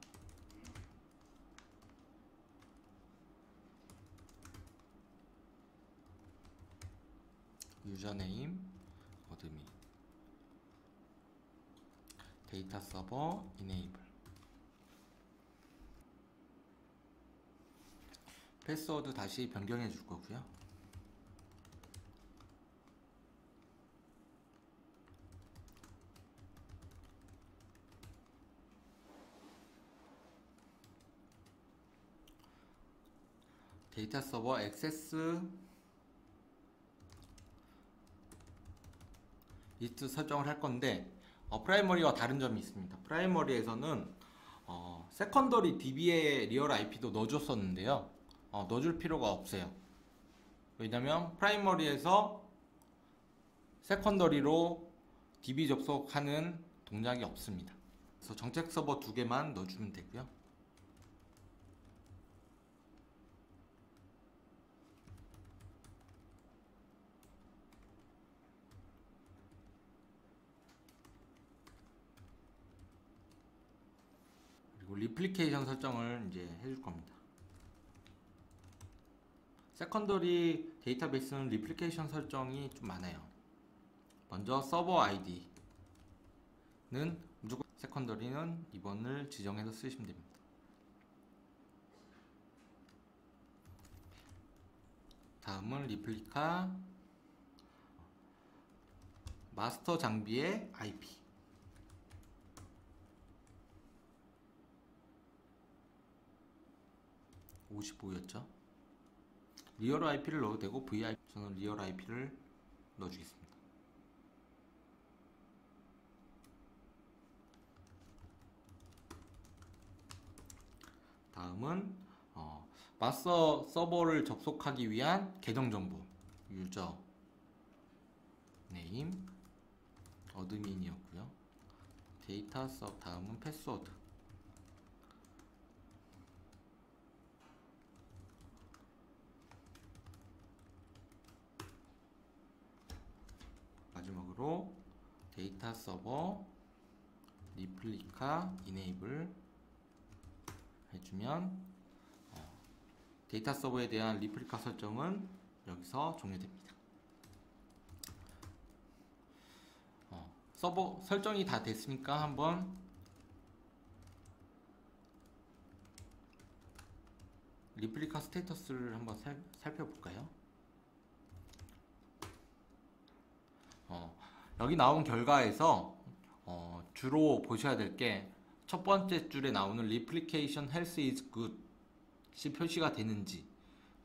유저네임 어드민 데이터 서버 이네이블 패스워드 다시 변경해 줄 거고요. 데이터 서버 액세스 리스트 설정을 할 건데 프라이머리와 다른 점이 있습니다. 프라이머리에서는 세컨더리 DB의 리얼 IP도 넣어줬었는데요. 넣어줄 필요가 없어요. 왜냐면 프라이머리에서 세컨더리로 DB 접속하는 동작이 없습니다. 그래서 정책 서버 2개만 넣어주면 되고요. 그리고 리플리케이션 설정을 이제 해줄 겁니다. 세컨더리 데이터베이스는 리플리케이션 설정이 좀 많아요. 먼저 서버 아이디는 무조건 세컨더리는 2번을 지정해서 쓰시면 됩니다. 다음은 리플리카 마스터 장비의 IP 55였죠. 리얼 IP를 넣어도 되고 VIP 저는 리얼 IP를 넣어주겠습니다. 다음은 마스터 서버를 접속하기 위한 계정 정보, 유저 네임 어드민이었고요. 데이터 서버 다음은 패스워드. 마지막으로 데이터 서버 리플리카 이네이블 해주면 데이터 서버에 대한 리플리카 설정은 여기서 종료됩니다. 서버 설정이 다 됐으니까 한번 리플리카 스테이터스를 한번 살펴볼까요? 여기 나온 결과에서 주로 보셔야 될 게 첫 번째 줄에 나오는 Replication Health is Good이 표시가 되는지,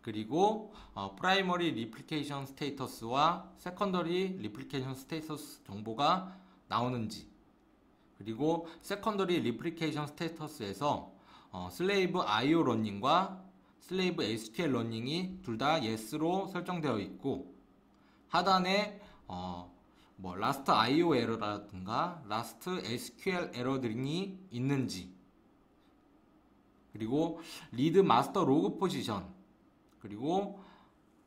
그리고 Primary Replication Status와 Secondary Replication Status 정보가 나오는지, 그리고 Secondary Replication Status에서 Slave IO 러닝과 Slave SQL 러닝이 둘 다 Yes로 설정되어 있고, 하단에 Last IO 에러라든가 Last SQL 에러 등이 있는지, 그리고 Read Master Log 포지션, 그리고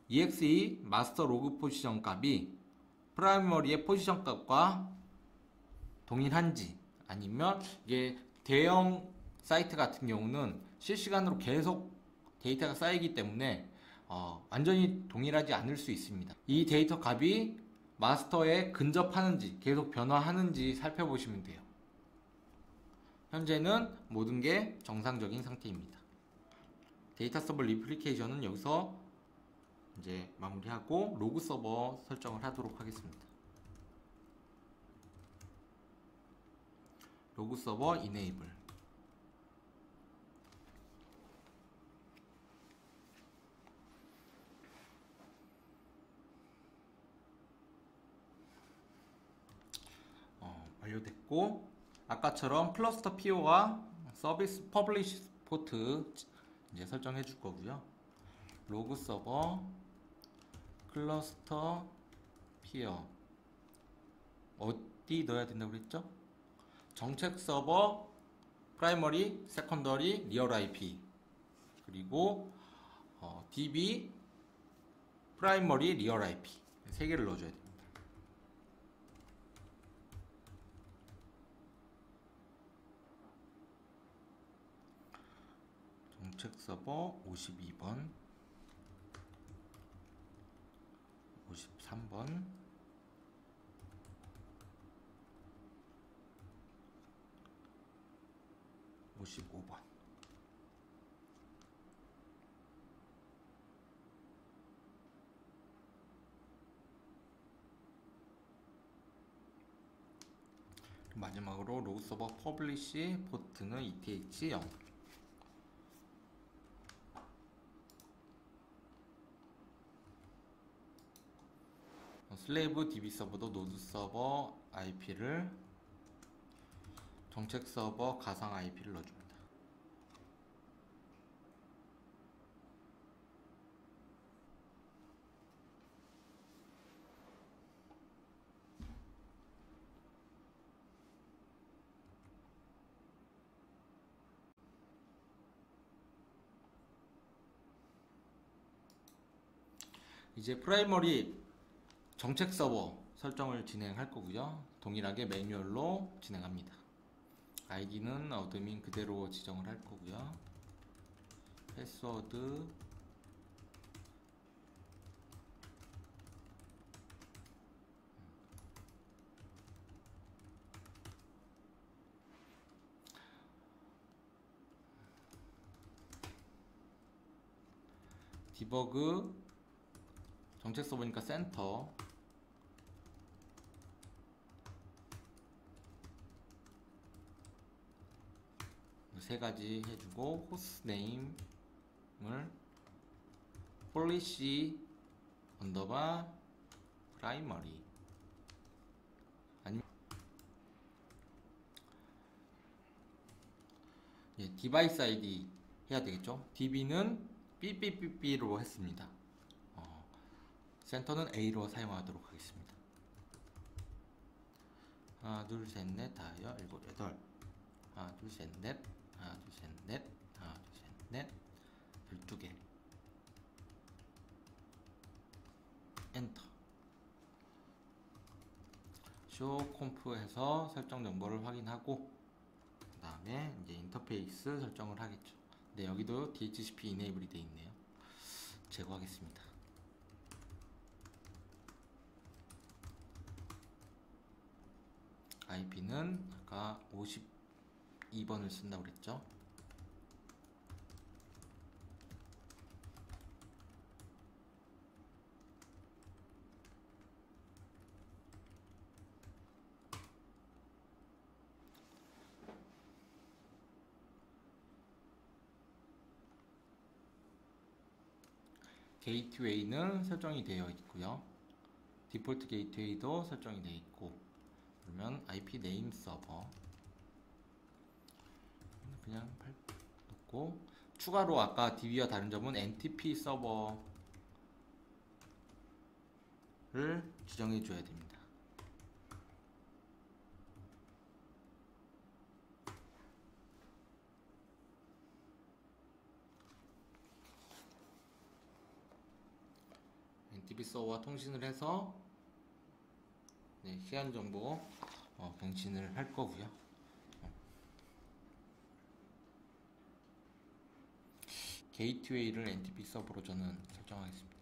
exe Master Log 포지션 값이 프라이머리의 포지션 값과 동일한지, 아니면 이게 대형 사이트 같은 경우는 실시간으로 계속 데이터가 쌓이기 때문에 완전히 동일하지 않을 수 있습니다. 이 데이터 값이 마스터에 근접하는지 계속 변화하는지 살펴보시면 돼요. 현재는 모든 게 정상적인 상태입니다. 데이터 서버 리플리케이션은 여기서 이제 마무리하고 로그 서버 설정을 하도록 하겠습니다. 로그 서버 이네이블. 완료됐고, 아까처럼 클러스터 PO와 서비스 퍼블리시 포트 이제 설정해 줄 거고요. 로그 서버 클러스터 PO 어디 넣어야 된다고 그랬죠? 정책 서버 프라이머리, 세컨더리, 리얼 IP, 그리고 DB 프라이머리, 리얼 IP 세 개를 넣어줘야 됩니다. 정책 서버 52번, 53번, 55번. 마지막으로 로그 서버 퍼블리시 포트는 ETH0. 슬레이브 DB 서버도 노드 서버 IP를, 정책 서버 가상 IP를 넣어줍니다. 이제 프라이머리 정책 서버 설정을 진행할 거고요. 동일하게 매뉴얼로 진행합니다. 아이디는 어드민 그대로 지정을 할 거고요. 패스워드 디버그 정책 서버니까 센터, 세 가지 해주고, 호스트 네임을 폴리시 언더바 프라이머리, 아니면 디바이스 아이디 해야 되겠죠. DB는 B로 했습니다. 센터는 A로 사용하도록 하겠습니다. 하나 둘 셋 넷 다섯 일곱 여덟 하나 둘 셋 넷 하나 둘 셋 넷 하나 둘 셋 넷 12개 엔터. 쇼 콤프에서 설정 정보를 확인하고 그 다음에 이제 인터페이스 설정을 하겠죠. 근데 여기도 DHCP 이네이블이 되어 있네요. 제거하겠습니다. IP는 아까 52번을 쓴다고 그랬죠. 게이트웨이는 설정이 되어 있고요. 디폴트 게이트웨이도 설정이 되어 있고, 그러면 IP 네임 서버 그냥 넣고, 추가로 아까 DB와 다른 점은 NTP 서버를 지정해 줘야 됩니다. NTP 서버와 통신을 해서 시간 정보 갱신을 할 거고요. 게이트웨이를 NTP 서버로 저는 설정하겠습니다.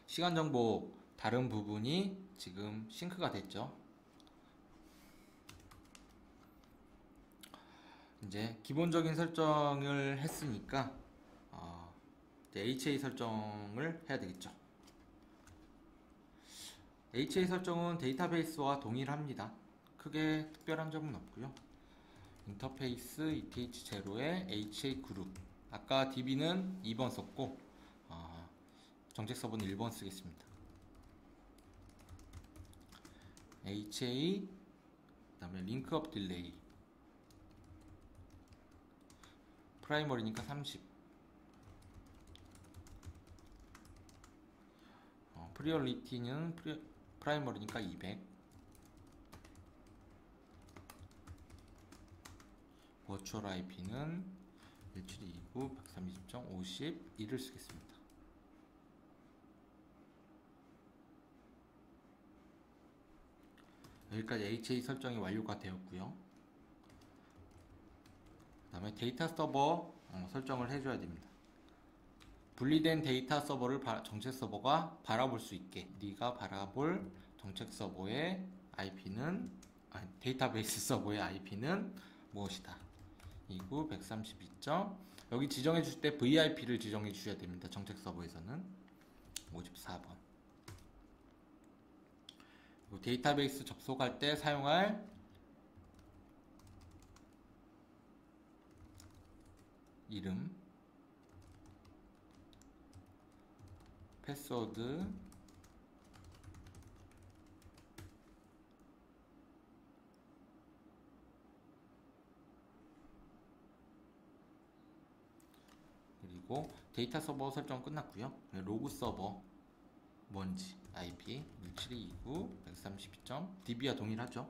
시간 정보 다른 부분이 지금 싱크가 됐죠. 이제 기본적인 설정을 했으니까 이제 HA 설정을 해야 되겠죠. HA 설정은 데이터베이스와 동일합니다. 크게 특별한 점은 없고요. 인터페이스 ETH0에 HA 그룹, 아까 DB는 2번 썼고 정책 서버는 1번 쓰겠습니다. HA 그 다음에 링크업 딜레이 프라이머리니까 30, 프리얼리티는 프라이머리니까 200, 버추얼 IP는 1729 130.52를 쓰겠습니다. 여기까지 HA 설정이 완료가 되었고요. 그 다음에 데이터 서버 설정을 해줘야 됩니다. 분리된 데이터 서버를 정책 서버가 바라볼 수 있게, 네가 바라볼 정책 서버의 IP는 데이터베이스 서버의 IP는 무엇이다. 29 132. 여기 지정해 주실 때 VIP를 지정해 주셔야 됩니다. 정책 서버에서는 54번. 데이터베이스 접속할 때 사용할 이름, 패스워드, 그리고 데이터 서버 설정 끝났고요. 로그 서버 뭔지 IP 1729 132. DB와 동일하죠.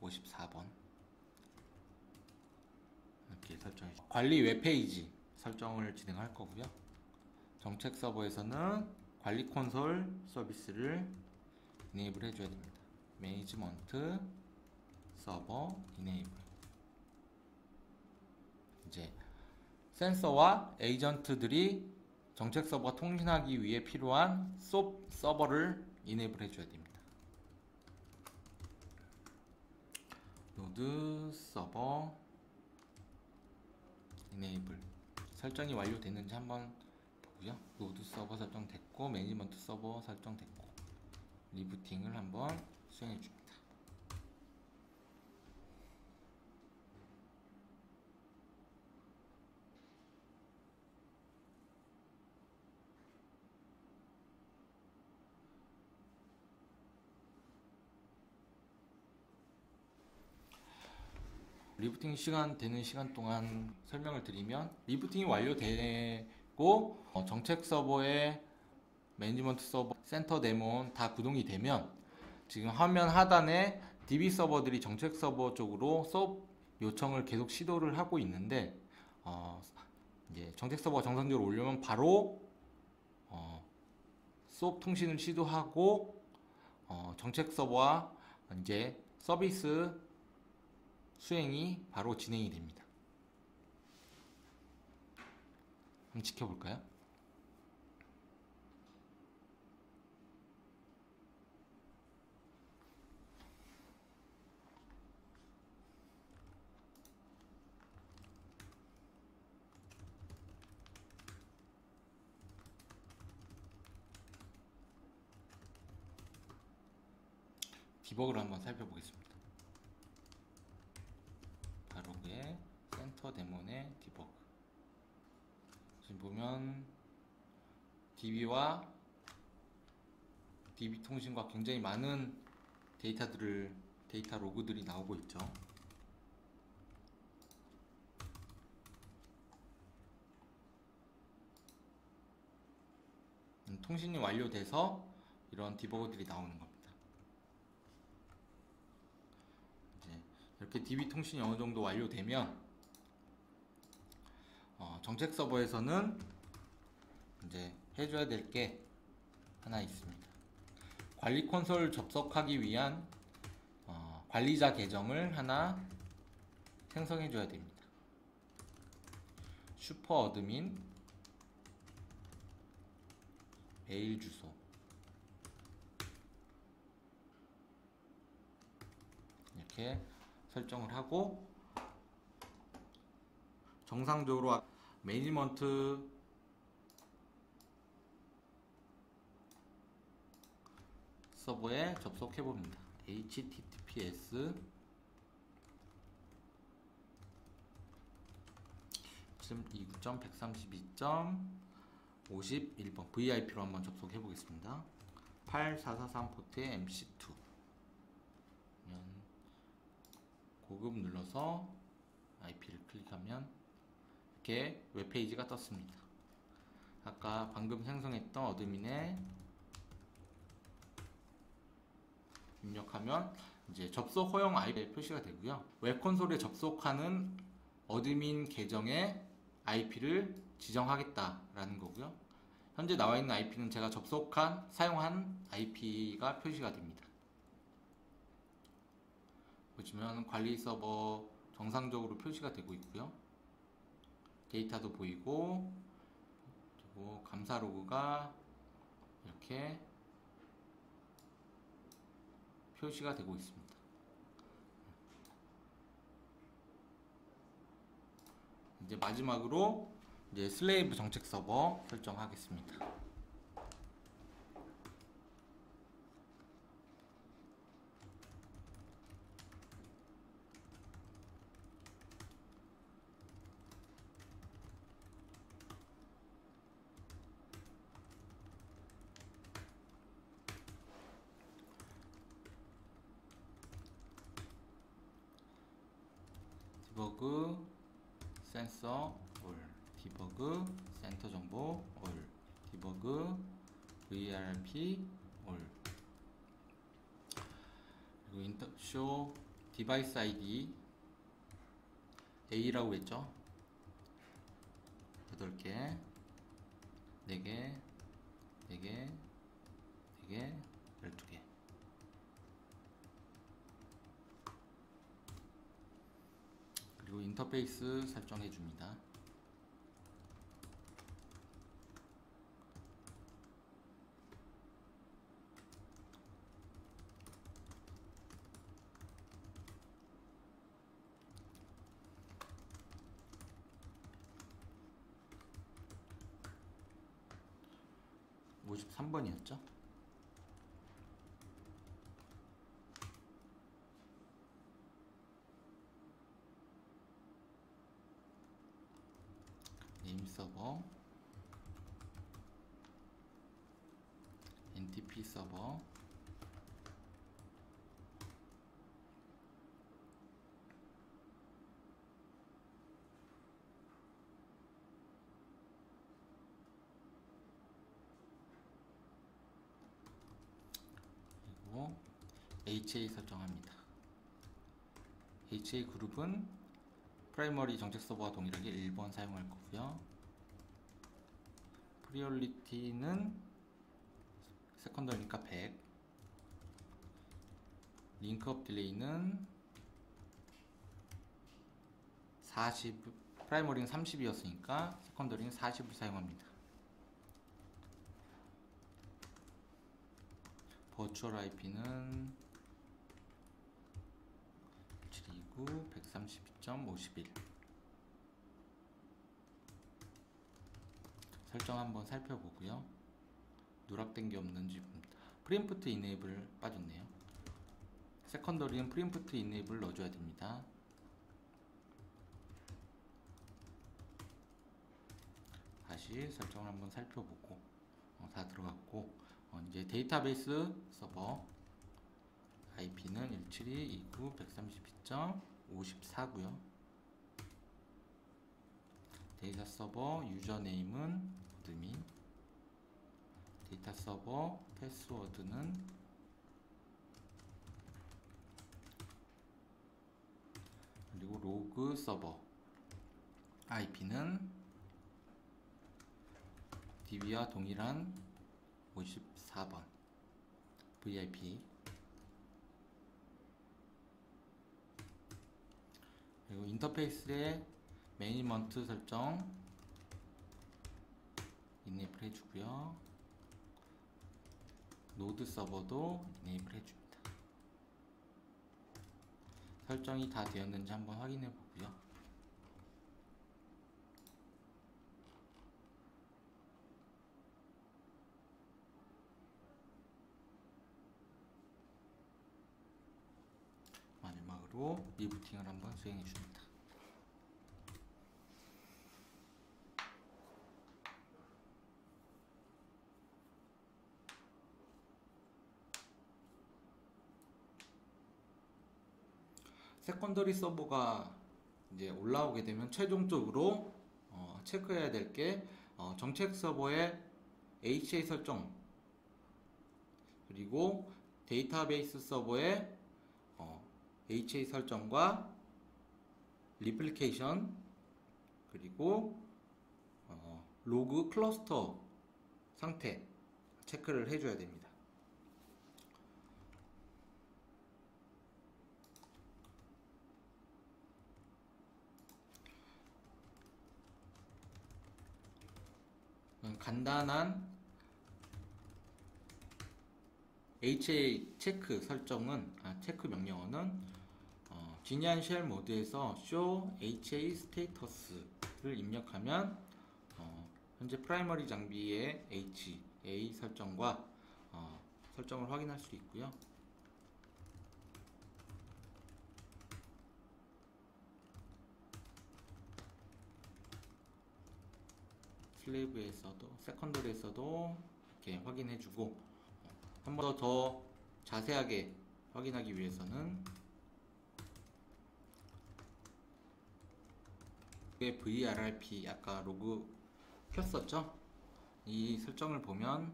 54번 이렇게 설정해 주세요. 관리 웹페이지 설정을 진행할 거고요. 정책 서버에서는 관리 콘솔 서비스를 이네이블 해줘야 됩니다. 매니지먼트 서버 이네이블. 이제 센서와 에이전트들이 정책 서버가 통신하기 위해 필요한 SOAP 서버를 이네이블 해줘야 됩니다. 노드 서버 이네이블 설정이 완료됐는지 한번 보고요. 노드 서버 설정됐고 매니지먼트 서버 설정됐고 리부팅을 한번 수행해 줍니다. 리부팅 시간 되는 시간 동안 설명을 드리면, 리부팅이 완료되고 정책 서버에 매니지먼트 서버, 센터 데몬 다 구동이 되면 지금 화면 하단에 DB 서버들이 정책 서버 쪽으로 수업 요청을 계속 시도를 하고 있는데, 이제 정책 서버가 정상적으로 올려면 바로 수업 통신을 시도하고 정책 서버와 이제 서비스 수행이 바로 진행이 됩니다. 한번 지켜볼까요? 디버그를 한번 살펴보겠습니다. 바로그의 센터 데몬의 디버그. 지금 보면 DB와 DB 통신과 굉장히 많은 데이터 로그들이 나오고 있죠. 통신이 완료돼서 이런 디버그들이 나오는 겁니다. 이제 이렇게 DB 통신이 어느 정도 완료되면 정책 서버에서는 이제 해줘야 될 게 하나 있습니다. 관리 콘솔 접속하기 위한 관리자 계정을 하나 생성해 줘야 됩니다. 슈퍼 어드민 메일 주소 이렇게 설정을 하고, 정상적으로 매니지먼트 서버에 접속해 봅니다. https 지금 29.132.51번 VIP로 한번 접속해 보겠습니다. 8443 포트의 MC2 고급 눌러서 IP를 클릭하면 이렇게 웹페이지가 떴습니다. 아까 방금 생성했던 어드민에 입력하면 이제 접속 허용 IP 표시가 되고요. 웹 콘솔에 접속하는 어드민 계정의 IP를 지정하겠다라는 거고요. 현재 나와 있는 IP는 제가 사용한 IP가 표시가 됩니다. 보시면 관리 서버 정상적으로 표시가 되고 있고요. 데이터도 보이고, 그리고 감사 로그가 이렇게 표시가 되고 있습니다. 이제 마지막으로 이제 슬레이브 정책 서버 설정하겠습니다. 디버그 센서 올, 디버그 센터 정보 올, 디버그 VRP 올, 그리고 인터쇼 디바이스 아이디 A라고 했죠. 8개, 4개, 4개, 4개, 12개. 그리고 인터페이스 설정해 줍니다. 뭐 53번이었죠? 네임 서버, NTP 서버, HA 설정합니다. HA 그룹은 프라이머리 정책 서버와 동일하게 1번 사용할 거고요. 프리올리티는 세컨더리니까 100, 링크업 딜레이는 40, 프라이머리는 30이었으니까 세컨더리는 40을 사용합니다. 버추얼 IP는 729 132.51. 설정 한번 살펴보고요. 누락된 게 없는지 봅니다. 프리엠프트 이네이블 빠졌네요. 세컨더리는 프리엠프트 이네이블 넣어줘야 됩니다. 다시 설정을 한번 살펴보고 다 들어갔고 이제 데이터베이스 서버 IP는 172.29.132.54고요. 데이터 서버 유저네임은 어드민, 데이터 서버 패스워드는 그리고 로그 서버 IP는 DB와 동일한 54번 VIP, 그리고 인터페이스의 매니먼트 설정 이네이블 해주고요. 노드 서버도 이네이블 해줍니다. 설정이 다 되었는지 한번 확인해 보고요. 마지막으로 리부팅을 한번 수행해 줍니다. 세컨더리 서버가 이제 올라오게 되면 최종적으로 체크해야 될 게 정책 서버의 HA 설정, 그리고 데이터베이스 서버의 HA 설정과 리플리케이션, 그리고 로그 클러스터 상태 체크를 해줘야 됩니다. 간단한 HA 체크 설정은 체크 명령어는 지니안 쉘 모드에서 show HA 스테이터스를 입력하면 현재 프라이머리 장비의 HA 설정과 설정을 확인할 수 있고요. 슬레이브에서도 세컨더리에서도 이렇게 확인해주고, 한 번 더 자세하게 확인하기 위해서는 VRRP 아까 로그 켰었죠? 이 설정을 보면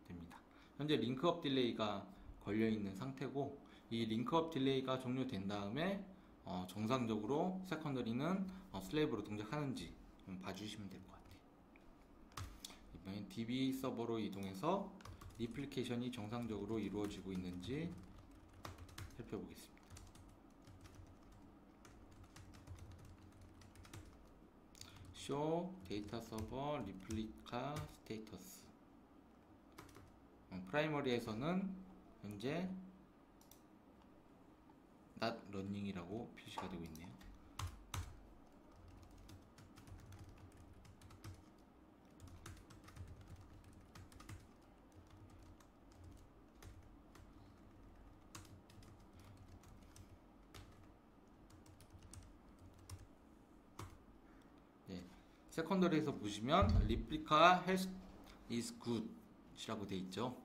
됩니다. 현재 링크업 딜레이가 걸려있는 상태고, 이 링크업 딜레이가 종료된 다음에 정상적으로 세컨더리는 슬레이브로 동작하는지 좀 봐주시면 될 것 같아요. 이번엔 DB 서버로 이동해서 리플리케이션이 정상적으로 이루어지고 있는지 살펴보겠습니다. show 데이터 서버 리플리카 스테이터스, 프라이머리에서는 현재 not running이라고 표시가 되고 있네요. 세컨더리에서 보시면 replica health is good 이라고 되어 있죠.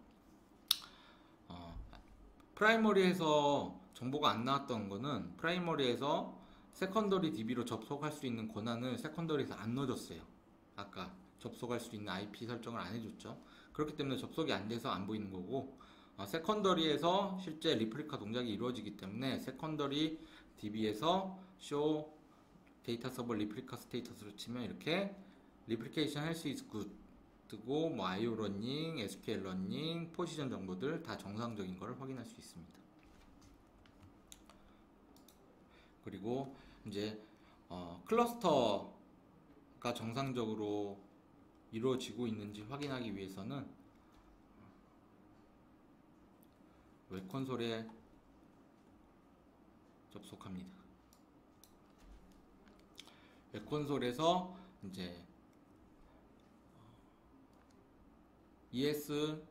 프라이머리에서 정보가 안 나왔던 거는 프라이머리에서 세컨더리 DB로 접속할 수 있는 권한을 세컨더리에서 안 넣어줬어요. 아까 접속할 수 있는 IP 설정을 안 해줬죠. 그렇기 때문에 접속이 안 돼서 안 보이는 거고, 세컨더리에서 실제 리플리카 동작이 이루어지기 때문에 세컨더리 DB에서 show 데이터 서버 리플리카 스테이터스를 치면 이렇게 리플리케이션 헬스 is good 뜨고 뭐 IO 러닝, SQL 러닝, 포지션 정보들 다 정상적인 것을 확인할 수 있습니다. 그리고 이제 클러스터가 정상적으로 이루어지고 있는지 확인하기 위해서는 웹 콘솔에 접속합니다. 웹 콘솔에서 이제 ES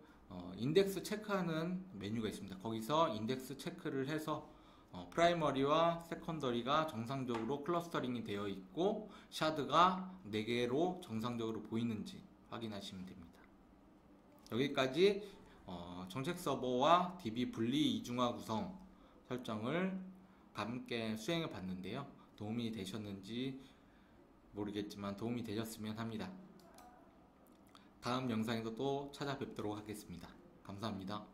인덱스 체크하는 메뉴가 있습니다. 거기서 인덱스 체크를 해서 프라이머리와 세컨더리가 정상적으로 클러스터링이 되어 있고 샤드가 4개로 정상적으로 보이는지 확인하시면 됩니다. 여기까지 정책 서버와 DB 분리 이중화 구성 설정을 함께 수행해 봤는데요. 도움이 되셨는지 모르겠지만 도움이 되셨으면 합니다. 다음 영상에서 또 찾아뵙도록 하겠습니다. 감사합니다.